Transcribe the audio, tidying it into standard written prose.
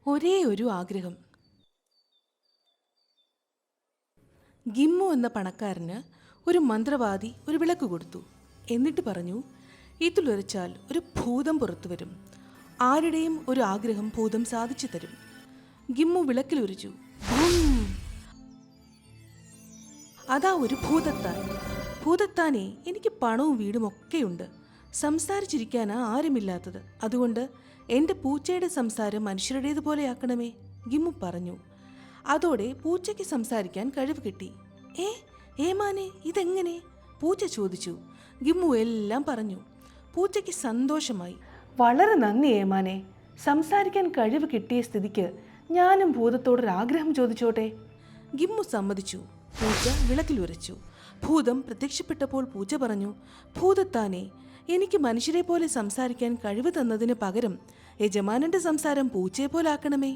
ഒരേ ഒരു ആഗ്രഹം. ഗിമ്മു എന്ന പണക്കാരന് ഒരു മന്ത്രവാദി ഒരു വിളക്ക് കൊടുത്തു. എന്നിട്ട് പറഞ്ഞു, ഇതിലൊരച്ചാൽ ഒരു ഭൂതം പുറത്തു വരും. ആരുടെയും ഒരു ആഗ്രഹം ഭൂതം സാധിച്ചു തരും. ഗിമ്മു വിളക്കിലുരച്ചു. അതാ ഒരു ഭൂതത്താൻ. ഭൂതത്താനെ, എനിക്ക് പണവും വീടും ഒക്കെയുണ്ട്. സംസാരിച്ചിരിക്കാനാ ആരുമില്ലാത്തത്. അതുകൊണ്ട് എൻ്റെ പൂച്ചയുടെ സംസാരം മനുഷ്യരുടേതുപോലെയാക്കണമേ, ഗിമ്മു പറഞ്ഞു. അതോടെ പൂച്ചയ്ക്ക് സംസാരിക്കാൻ കഴിവ് കിട്ടി. ഏമാനെ, ഇതെങ്ങനെ? പൂച്ച ചോദിച്ചു. ഗിമ്മു എല്ലാം പറഞ്ഞു. പൂച്ചയ്ക്ക് സന്തോഷമായി. വളരെ നന്ദി ഏമാനെ. സംസാരിക്കാൻ കഴിവ് കിട്ടിയ സ്ഥിതിക്ക് ഞാനും ഭൂതത്തോടൊരാഗ്രഹം ചോദിച്ചോട്ടെ. ഗിമ്മു സമ്മതിച്ചു. പൂച്ച വിളക്കിലുരച്ചു. ഭൂതം പ്രത്യക്ഷപ്പെട്ടപ്പോൾ പൂച്ച പറഞ്ഞു, ഭൂതത്താനെ, എനിക്ക് മനുഷ്യരെ പോലെ സംസാരിക്കാൻ കഴിവ് തന്നതിന് പകരം യജമാനന്റെ സംസാരം പൂച്ചയെ പോലെ ആക്കണമേ.